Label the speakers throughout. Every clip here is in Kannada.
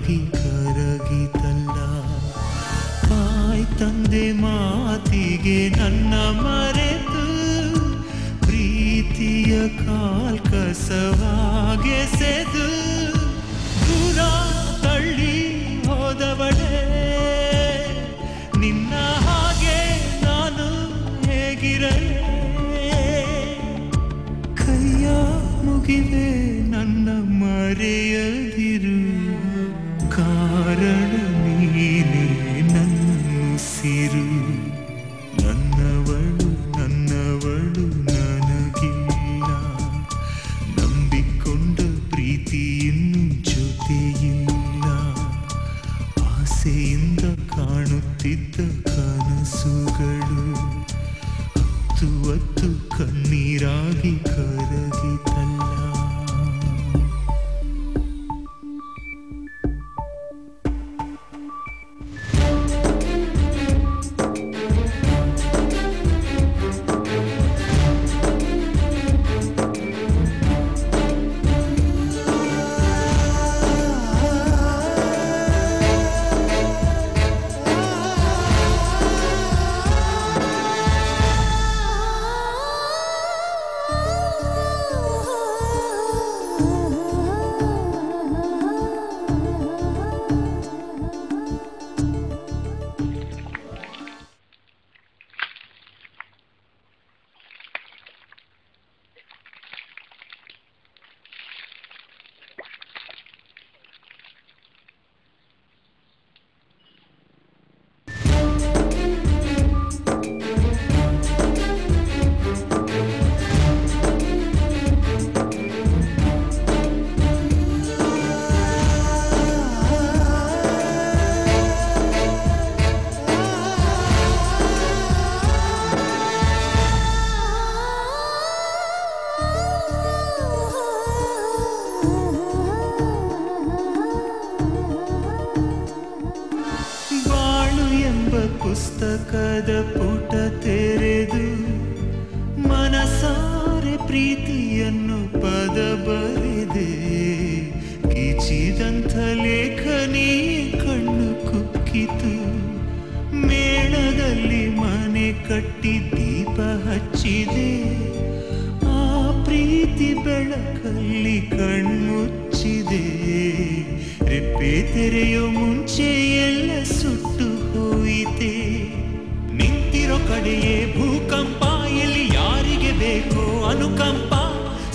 Speaker 1: ಕಣ್ಣೀರಾಗಿ ಕರಗಿತಲ್ಲ. ತಾಯಿ ತಂದೆ ಮಾತಿಗೆ ನನ್ನ ಮರೆತು ಪ್ರೀತಿಯ ಕಾಲ್ಕಸವಾಗೆಸೆದು ದೂರ ತಳ್ಳಿ ಹೋದವಳೆ. ನಿನ್ನ ಹಾಗೆ ನಾನು ಹೇಗಿರಲೇ? ಕೈಯ ಮುಗಿವೆ ನನ್ನ ಮರೆಯದಿರು, ಕಾರಣ ನೀನೇ ನನ್ನುಸಿರು. ನನ್ನವಳು ನನ್ನವಳು ನನಗಿಲ್ಲ, ನಂಬಿಕೊಂಡ ಪ್ರೀತಿ ಇನ್ನು ಜೊತೆಯಿಲ್ಲ. ಆಸೆಯಿಂದ ಕಾಣುತ್ತಿದ್ದ ಕನಸುಗಳು ಹತ್ತು ಹತ್ತು ಕಣ್ಣೀರಾಗಿ ಕರಗಿತಲ್ಲ. ಪುಸ್ತಕದ ಪುಟ ತೆರೆದು ಮನಸಾರೆ ಪ್ರೀತಿಯನ್ನು ಪದ ಬರೆದೆ. ಕಿಚಿದಂಥ ಲೇಖನಿ ಕಣ್ಣು ಕುಕ್ಕಿತು. ಮೇಳದಲ್ಲಿ ಮನೆ ಕಟ್ಟಿ ದೀಪ ಹಚ್ಚಿದೆ. ಆ ಪ್ರೀತಿ ಬೆಳಕಲ್ಲಿ ಕಣ್ಮುಚ್ಚಿದೆ. ರೆಪ್ಪೆ ತೆರೆಯೋ ಮುಂಚೆ ಎಲ್ಲ ಸುಟ್ಟು ಹೋಯಿತೆ. ನಿಂತಿರೋ ಕಡೆಯೇ ಭೂಕಂಪ, ಎಲ್ಲಿ ಯಾರಿಗೆ ಬೇಕೋ ಅನುಕಂಪ.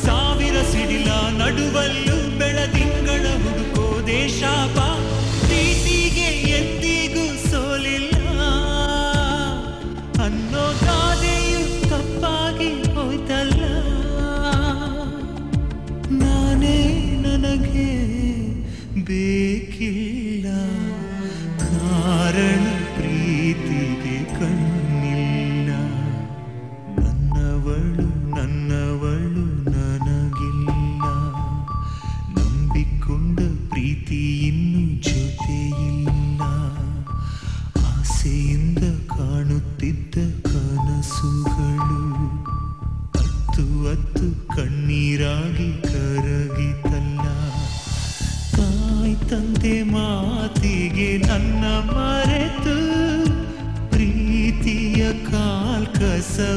Speaker 1: ಸಾವಿರ ಸಿಡಿಲ ನಡುವಲ್ಲೂ ಬೆಳದಿಂಗಳ ಹುಡುಕೋ ದೇಶಾಪ. ಪ್ರೀತಿಗೆ ಎಂದಿಗೂ ಸೋಲಿಲ್ಲ ಅನ್ನೋ ಗಾದೆಯು ತಪ್ಪಾಗಿ ಹೋಯ್ತಲ್ಲ. ನಾನೇ ನನಗೆ ಬೇಕಿಲ್ಲ, ಕಾರಣ ಪ್ರೀತಿಗೆ ಕಣ್ಣಿಲ್ಲ. ನನ್ನವಳು ನನ್ನವಳು ನನಗಿಲ್ಲ, ನಂಬಿಕೊಂಡ ಪ್ರೀತಿ ಇನ್ನು ಜೊತೆಯಿಲ್ಲ. ಆಸೆಯಿಂದ ಕಾಣುತ್ತಿದ್ದ ಕನಸುಗಳು ಹತ್ತು ಹತ್ತು ಕಣ್ಣೀರಾಗಿ ಕರಗಿತಲ್ಲ. ತಾಯಿ ತಂದೆ ಮಾತಿಗೆ ನನ್ನ ಮರೆತು ಪ್ರೀತಿಯ ಕಾಲ್ಕಸವಾಗೆಸೆದು